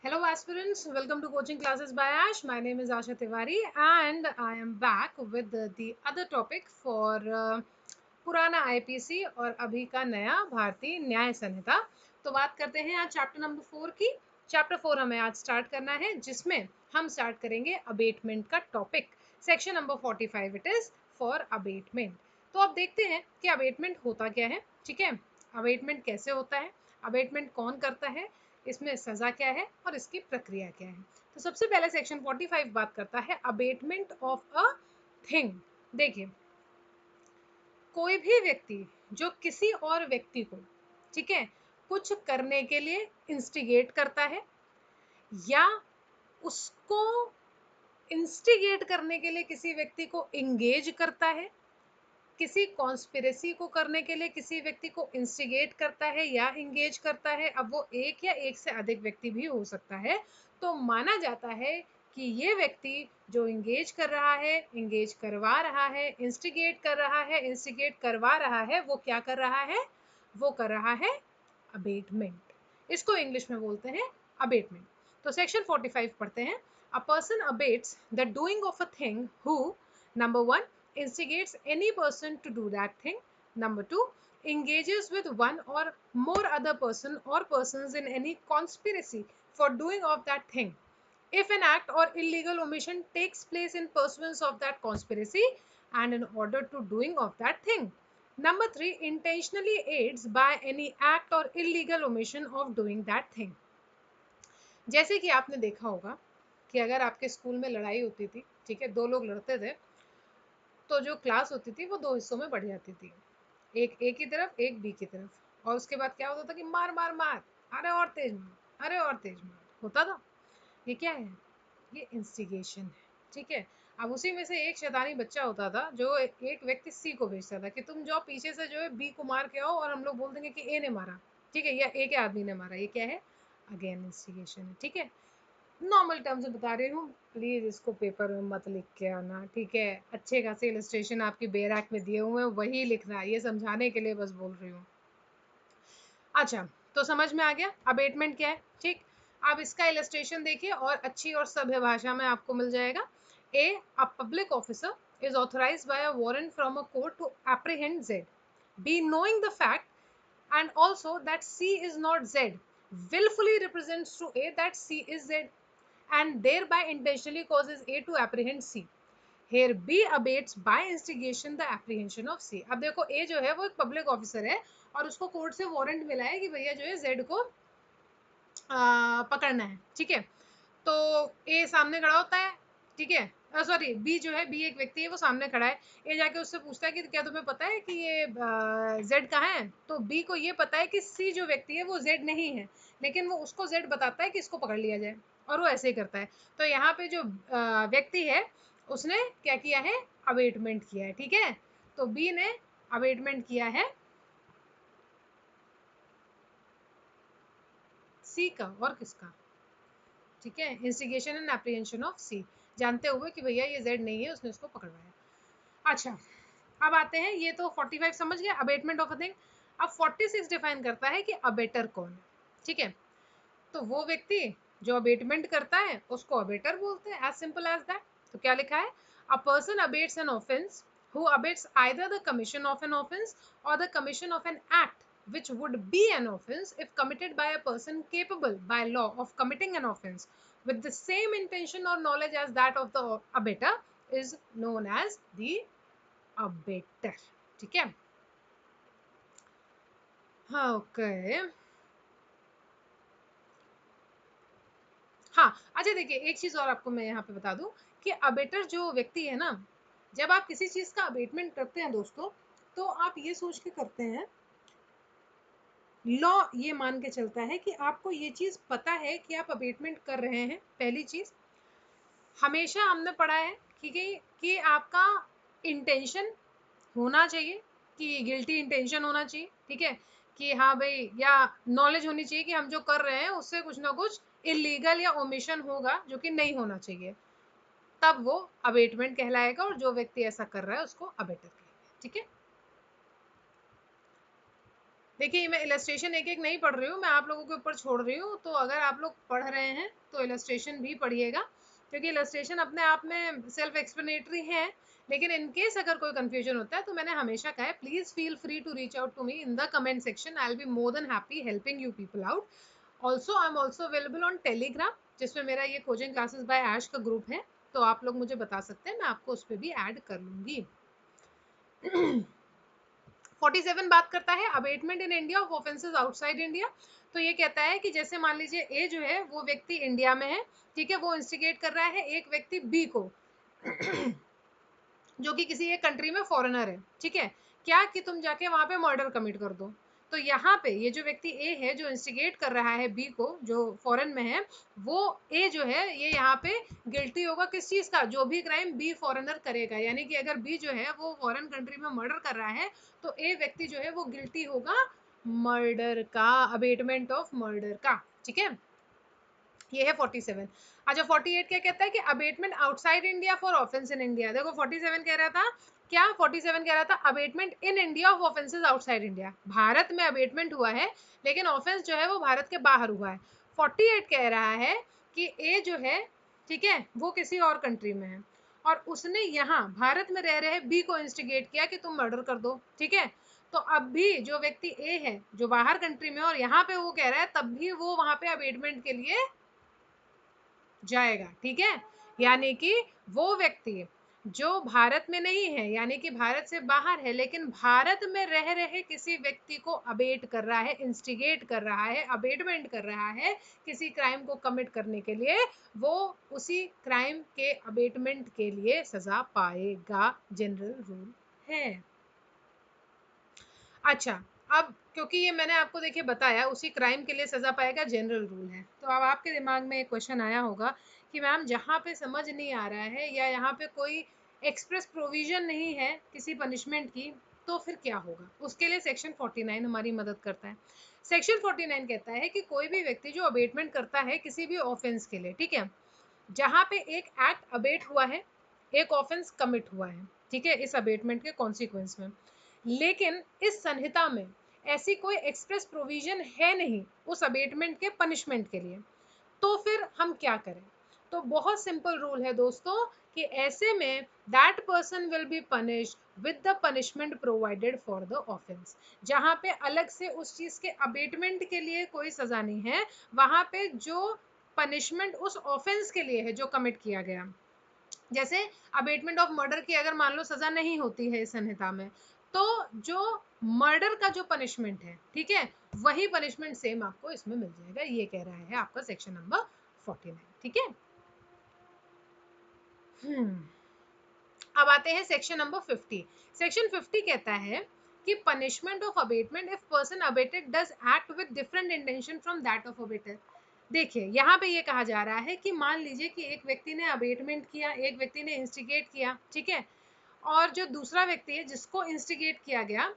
Hello aspirants, welcome to Coaching Classes by Ash. My name is Asha Tiwari and I am back with the other topic for पुराना IPC और अभी का नया भारतीय न्याय संहिता। तो बात करते हैं आज चैप्टर नंबर 4 की। चैप्टर 4 हमें आज स्टार्ट करना है, जिसमें हम स्टार्ट करेंगे अबेटमेंट का टॉपिक। Section number 45 it is for abetment. तो अब देखते हैं कि अबेटमेंट होता क्या है। ठीक है, अबेटमेंट कैसे होता है, अबेटमेंट कौन करता है, इसमें सजा क्या है और इसकी प्रक्रिया क्या है। तो सबसे पहले सेक्शन 45 बात करता है अबेटमेंट ऑफ अ थिंग। देखिए, कोई भी व्यक्ति जो किसी और व्यक्ति को, ठीक है, कुछ करने के लिए इंस्टिगेट करता है या उसको इंस्टिगेट करने के लिए किसी व्यक्ति को इंगेज करता है, किसी कॉन्स्पिरेसी को करने के लिए किसी व्यक्ति को इंस्टिगेट करता है या इंगेज करता है, अब वो एक या एक से अधिक व्यक्ति भी हो सकता है, तो माना जाता है कि ये व्यक्ति जो इंगेज कर रहा है, इंगेज करवा रहा है, इंस्टिगेट कर रहा है, इंस्टिगेट करवा रहा है, वो क्या कर रहा है, वो कर रहा है अबेटमेंट। इसको इंग्लिश में बोलते हैं अबेटमेंट। तो सेक्शन 45 पढ़ते हैं। A person abets the doing of a thing who number 1 instigates any person to do that thing. Number 2, engages with one or more other person or persons in any conspiracy for doing of that thing. If an act or illegal omission takes place in pursuance of that conspiracy and in order to doing of that thing. Number 3, intentionally aids by any act or illegal omission of doing that thing. जैसे कि आपने देखा होगा कि अगर आपके school में लड़ाई होती थी, ठीक है, दो लोग लड़ते थे, तो जो क्लास होती थी वो दो हिस्सों में बढ़ जाती थी, एक ए की तरफ, एक बी की तरफ। और उसके बाद क्या होता था कि मार मार मार, अरे और तेज मार, अरे और तेज मार होता था। ये क्या है, ये इंस्टिगेशन है। ठीक है, अब उसी में से एक शैतानी बच्चा होता था जो एक व्यक्ति सी को भेजता था कि तुम जाओ पीछे से जो है बी को मार के आओ, और हम लोग बोल देंगे कि ए ने मारा, ठीक है, या ए के आदमी ने मारा। ये क्या है, अगेन इंस्टिगेशन है। ठीक है, नॉर्मल टर्म से बता रही हूँ, प्लीज इसको पेपर में मत लिख के आना, ठीक है। अच्छे खासे इलस्ट्रेशन आपकी बैराक में दिए हुए हैं, वही लिखना है, ये समझाने के लिए बस बोल रही हूँ। अच्छा, तो समझ में आ गया अबेटमेंट क्या है। ठीक, अब इसका इलस्ट्रेशन देखिए और अच्छी और सभ्य भाषा में आपको मिल जाएगा। A public officer is authorised by a warrant from a court to apprehend Z, B knowing the fact and also that C is not Z, willfully represents to A that C is Z and thereby intentionally causes A to apprehend C. Here B abates by instigation the apprehension of C. अब देखो A जो है वो एक public officer है और उसको court से वारंट मिला है कि भैया जो है Z को पकड़ना है। ठीक है, तो ए सामने खड़ा होता है, ठीक है, सॉरी बी जो है, बी एक व्यक्ति है वो सामने खड़ा है। ए जाके उससे पूछता है कि क्या तुम्हें पता है कि ये जेड कहाँ है, तो बी को ये पता है कि सी जो व्यक्ति है वो जेड नहीं है, लेकिन वो उसको जेड बताता है कि इसको पकड़ लिया जाए, और वो ऐसे ही करता है। तो यहाँ पे जो व्यक्ति है उसने क्या किया है, अवेटमेंट किया है। ठीक है, तो बी ने अवेटमेंट किया है सी का, और किसका, ठीक है, इंस्टिगेशन एंड एप्रीहेंशन ऑफ सी, जानते हुए कि भैया ये जेड नहीं है, उसने उसको पकड़वाया। अच्छा, अब आते हैं, ये तो 45 समझ गए अबेटमेंट ऑफ अ थिंग। अब 46 डिफाइन करता है कि अबेटर कौन है। ठीक है, तो वो व्यक्ति जो अबेटमेंट करता है उसको अबेटर बोलते हैं, एज सिंपल एज दैट। तो क्या लिखा है, a person abets an offence who abates either the commission of an offense or the commission of an act which would be an offense if committed by a person capable by law of committing an offense with the same intention or knowledge as that of the abetter is known as the abetter. ठीक है, हाँ okay. हाँ, अच्छा देखिए, एक चीज और आपको मैं यहाँ पे बता दूं कि अबेटर जो व्यक्ति है ना, जब आप किसी चीज का अबेटमेंट करते हैं दोस्तों, तो आप ये सोच के करते हैं, लॉ ये मान के चलता है कि आपको ये चीज पता है कि आप अबेटमेंट कर रहे हैं। पहली चीज, हमेशा हमने पढ़ा है कि आपका इंटेंशन होना चाहिए, कि गिल्टी इंटेंशन होना चाहिए। ठीक है, कि हाँ भाई, या नॉलेज होनी चाहिए कि हम जो कर रहे हैं उससे कुछ ना कुछ इलीगल या ओमिशन होगा जो कि नहीं होना चाहिए, तब वो अबेटमेंट कहलाएगा, और जो व्यक्ति ऐसा कर रहा है उसको अबेटर कहेंगे। ठीक है, देखिए मैं इलस्ट्रेशन एक एक नहीं पढ़ रही हूँ, मैं आप लोगों के ऊपर छोड़ रही हूँ, तो अगर आप लोग पढ़ रहे हैं तो इलस्ट्रेशन भी पढ़िएगा, क्योंकि इलस्ट्रेशन अपने आप में सेल्फ एक्सप्लेनेटरी है। लेकिन इन केस अगर कोई कंफ्यूजन होता है तो मैंने हमेशा कहा है, please feel free to reach out to me in the comment section, I will be more than happy helping you people out. Also I am also available on Telegram, जिसमें मेरा ये कोचिंग क्लासेस बाय ऐश का group है, तो आप लोग मुझे बता सकते हैं, मैं आपको उस पर भी ऐड कर लूंगी। 47 बात करता है abetment in India of offences outside India. तो ये कहता है कि जैसे मान लीजिए ए जो है वो व्यक्ति इंडिया में है, ठीक है, वो इंस्टिगेट कर रहा है एक व्यक्ति बी को जो कि किसी एक कंट्री में फॉरेनर है, ठीक है, क्या कि तुम जाके वहां पे मर्डर कमिट कर दो। तो यहाँ पे ये जो व्यक्ति ए है जो इंस्टिगेट कर रहा है बी को जो फॉरेन में है, वो ए जो है ये यहाँ पे गिल्टी होगा किस चीज का, जो भी क्राइम बी फॉरेनर करेगा, यानी कि अगर बी जो है वो फॉरेन कंट्री में मर्डर कर रहा है तो ए व्यक्ति जो है वो गिल्टी होगा मर्डर का, अबेटमेंट ऑफ मर्डर का, ठीक है। ये है 47। अच्छा 48 क्या कहता है कि abetment outside India for offence in India. देखो 47 कह रहा था क्या, 47 कह रहा था abetment in India of offences outside India, Bharat में अबेटमेंट हुआ है लेकिन ऑफेंस जो है वो भारत के बाहर हुआ है। 48 कह रहा है कि ए जो है, ठीक है, वो किसी और कंट्री में है और उसने यहाँ भारत में रह रहे बी को इंस्टिगेट किया कि तुम मर्डर कर दो, ठीक है। तो अब भी जो व्यक्ति ए है जो बाहर कंट्री में और यहाँ पे वो कह रहा है, तब भी वो वहां पे अबेटमेंट के लिए जाएगा, ठीक है। यानी कि वो व्यक्ति जो भारत में नहीं है, यानी कि भारत से बाहर है, लेकिन भारत में रह रहे किसी व्यक्ति को अबेट कर रहा है, इंस्टिगेट कर रहा है, अबेटमेंट कर रहा है किसी क्राइम को कमिट करने के लिए, वो उसी क्राइम के अबेटमेंट के लिए सजा पाएगा, जनरल रूल है। अच्छा, अब क्योंकि ये मैंने आपको देखिए बताया उसी क्राइम के लिए सजा पाएगा, जनरल रूल है, तो अब आपके दिमाग में एक क्वेश्चन आया होगा कि मैम जहाँ पे समझ नहीं आ रहा है या यहाँ पे कोई एक्सप्रेस प्रोविजन नहीं है किसी पनिशमेंट की, तो फिर क्या होगा। उसके लिए सेक्शन 49 हमारी मदद करता है। सेक्शन 49 कहता है कि कोई भी व्यक्ति जो अबेटमेंट करता है किसी भी ऑफेंस के लिए, ठीक है, जहाँ पे एक एक्ट अबेट हुआ है, एक ऑफेंस कमिट हुआ है, ठीक है, इस अबेटमेंट के कॉन्सिक्वेंस में, लेकिन इस संहिता में ऐसी कोई एक्सप्रेस प्रोविजन है नहीं उस अबेटमेंट के पनिशमेंट के लिए, तो फिर हम क्या करें। तो बहुत सिंपल रूल है दोस्तों कि ऐसे में that person will be punished with the punishment provided for the offence. जहां पे अलग से उस चीज के अबेटमेंट के लिए कोई सजा नहीं है, वहां पे जो पनिशमेंट उस ऑफेंस के लिए है जो कमिट किया गया, जैसे अबेटमेंट ऑफ मर्डर की अगर मान लो सजा नहीं होती है इस संहिता में, तो जो मर्डर का जो पनिशमेंट है, ठीक है, वही पनिशमेंट सेम आपको इसमें मिल जाएगा, ये कह रहा है आपका सेक्शन नंबर 49, ठीक है। अब आते हैं सेक्शन नंबर 50। सेक्शन 50 कहता है कि punishment of abetment if person abetted does act with different intention from that of abettor. देखिए यहाँ पे ये कहा जा रहा है कि मान लीजिए कि एक व्यक्ति ने अबेटमेंट किया, एक व्यक्ति ने इंस्टिगेट किया, ठीक है, और जो दूसरा व्यक्ति है जिसको इंस्टिगेट किया गया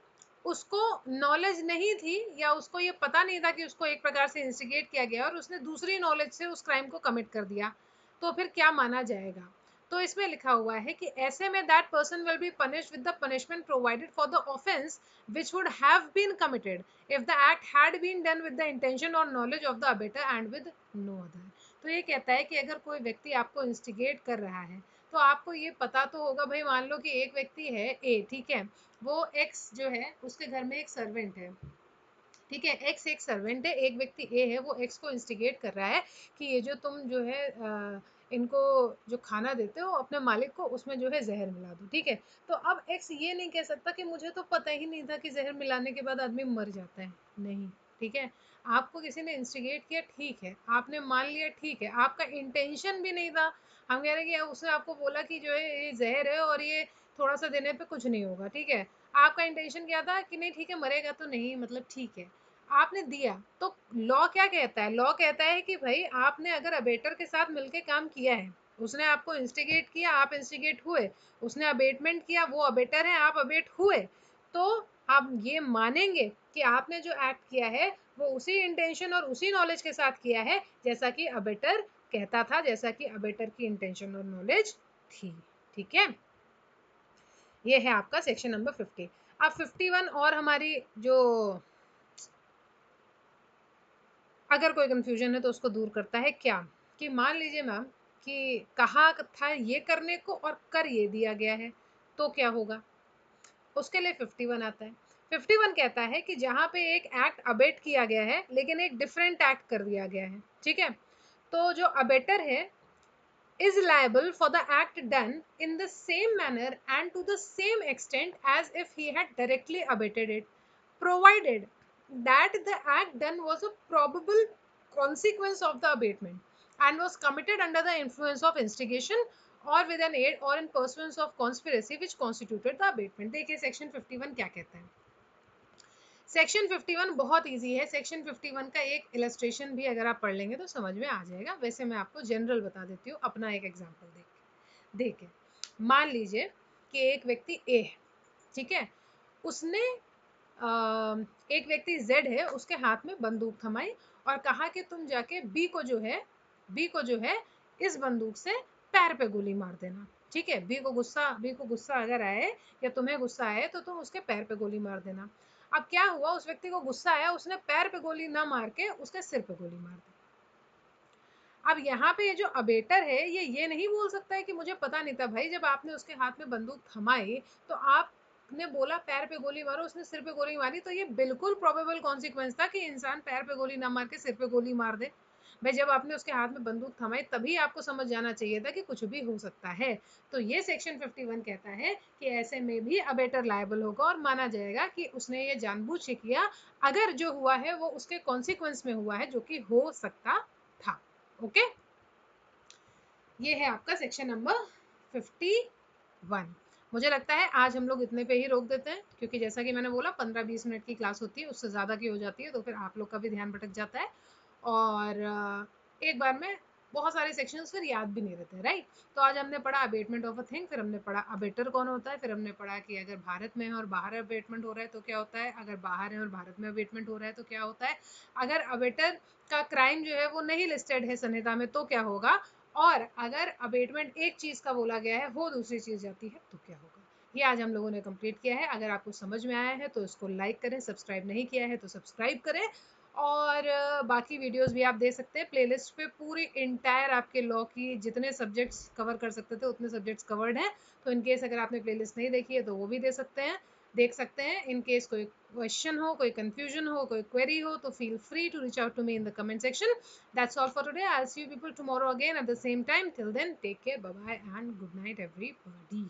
उसको नॉलेज नहीं थी या उसको ये पता नहीं था कि उसको एक प्रकार से इंस्टिगेट किया गया और उसने दूसरी नॉलेज से उस क्राइम को कमिट कर दिया, तो फिर क्या माना जाएगा। तो इसमें लिखा हुआ है कि ऐसे में that person will be punished with the punishment provided for the offence which would have been committed if the act had been done with the intention or knowledge of the abettor and with no other। तो ये कहता है कि अगर कोई व्यक्ति आपको instigate कर रहा है तो आपको ये पता तो होगा, भाई मान लो कि एक व्यक्ति है ए, ठीक है, वो एक्स जो है उसके घर में एक सर्वेंट है, ठीक है, एक्स एक सर्वेंट है, एक व्यक्ति ए है वो एक्स को इंस्टिगेट कर रहा है कि ये जो तुम जो है इनको जो खाना देते हो अपने मालिक को उसमें जो है जहर मिला दो, ठीक है। तो अब एक्स ये नहीं कह सकता कि मुझे तो पता ही नहीं था कि जहर मिलाने के बाद आदमी मर जाता है, नहीं, ठीक है। आपको किसी ने इंस्टिगेट किया, ठीक है, आपने मान लिया, ठीक है, आपका इंटेंशन भी नहीं था, हम कह रहे हैं कि उसने आपको बोला कि जो है ये जहर है और ये थोड़ा सा देने पे कुछ नहीं होगा, ठीक है, आपका इंटेंशन क्या था कि नहीं ठीक है मरेगा तो नहीं, मतलब ठीक है, आपने दिया। तो लॉ क्या कहता है, लॉ कहता है कि भाई आपने अगर अबेटर के साथ मिलके काम किया है, उसने आपको इंस्टिगेट किया, आप इंस्टिगेट हुए, उसने अबेटमेंट किया, वो अबेटर है, आप अबेट हुए, तो आप ये मानेंगे कि आपने जो एक्ट किया है वो उसी इंटेंशन और उसी नॉलेज के साथ किया है जैसा कि अबेटर कहता था, जैसा कि अबेटर की इंटेंशन और नॉलेज थी, ठीक है। ये है आपका सेक्शन नंबर 50। अब 51 और हमारी जो अगर कोई कंफ्यूजन है तो उसको दूर करता है क्या, कि मान लीजिए मैम कि कहा था ये करने को और कर ये दिया गया है, तो क्या होगा, उसके लिए 51 आता है। 51 कहता है कि जहां पे एक एक्ट अबेट किया गया है लेकिन एक डिफरेंट एक्ट कर दिया गया है, ठीक है, तो जो अबेटर है is liable for the act done in the same manner and to the same extent as if he had directly abetted it, provided that the act done was a probable consequence of the abatement and was committed under the influence of instigation or with an aid or in pursuance of conspiracy which constituted the abatement। देखिए section 51 क्या कहता है। Section 51 बहुत easy है। Section 51 का एक illustration भी अगर आप पढ़ लेंगे तो समझ में आ जाएगा। वैसे मैं आपको जनरल बता देती हूँ अपना एक एग्जांपल देखिए, मान लीजिए कि एक व्यक्ति ए है, ठीक है, उसने एक व्यक्ति जेड है, उसके हाथ में बंदूक थमाई और कहा कि तुम जाके बी को जो है इस बंदूक से पैर पे गोली मार देना, ठीक है, बी को गुस्सा अगर आए या तुम्हें गुस्सा आए तो तुम उसके पैर पे गोली मार देना। अब क्या हुआ, उस व्यक्ति को गुस्सा आया, उसने पैर पे गोली ना मार के उसके सिर पे गोली मार दी। अब यहाँ पे ये जो अबेटर है ये नहीं बोल सकता है कि मुझे पता नहीं था। भाई जब आपने उसके हाथ में बंदूक थमाई तो आपने बोला पैर पे गोली मारो, उसने सिर पे गोली मारी, तो ये बिल्कुल प्रोबेबल कॉन्सिक्वेंस था कि इंसान पैर पे गोली ना मार के सिर पे गोली मार दे। भाई जब आपने उसके हाथ में बंदूक थमाई तभी आपको समझ जाना चाहिए था कि कुछ भी हो सकता है। तो ये सेक्शन 51 कहता है कि ऐसे में भी अबेटर लायबल होगा और माना जाएगा कि उसने ये जानबूझ के किया अगर जो हुआ है वो उसके कॉन्सिक्वेंस में हुआ है जो कि हो सकता था। ओके, ये है आपका सेक्शन नंबर 51। मुझे लगता है आज हम लोग इतने पे ही रोक देते हैं, क्योंकि जैसा कि मैंने बोला 15-20 मिनट की क्लास होती है, उससे ज़्यादा की हो जाती है तो फिर आप लोग का भी ध्यान भटक जाता है और एक बार में बहुत सारे सेक्शंस फिर याद भी नहीं रहते, राइट। तो आज हमने पढ़ा अबेटमेंट ऑफ अ थिंग, फिर हमने पढ़ा अबेटर कौन होता है, फिर हमने पढ़ा कि अगर भारत में है और बाहर अबेटमेंट हो रहा है तो क्या होता है, अगर बाहर है और भारत में अबेटमेंट हो रहा है तो क्या होता है, अगर अबेटर का क्राइम जो है वो नहीं लिस्टेड है संहिता में तो क्या होगा, और अगर अबेटमेंट एक चीज का बोला गया है वो दूसरी चीज जाती है तो क्या होगा। ये आज हम लोगों ने कंप्लीट किया है। अगर आपको समझ में आया है तो इसको लाइक करें, सब्सक्राइब नहीं किया है तो सब्सक्राइब करें और बाकी वीडियोस भी आप देख सकते हैं प्लेलिस्ट पे। पूरी इंटायर आपके लॉ की जितने सब्जेक्ट्स कवर कर सकते थे उतने सब्जेक्ट्स कवर्ड हैं, तो इन केस अगर आपने प्लेलिस्ट नहीं देखी है तो वो भी देख सकते हैं। इन केस कोई क्वेश्चन हो, कोई कंफ्यूजन हो, कोई क्वेरी हो तो feel free to reach out to me in the comment section. That's all for today. I'll see you people tomorrow again at the same time. Till then, take care, bye bye, and good night, everybody.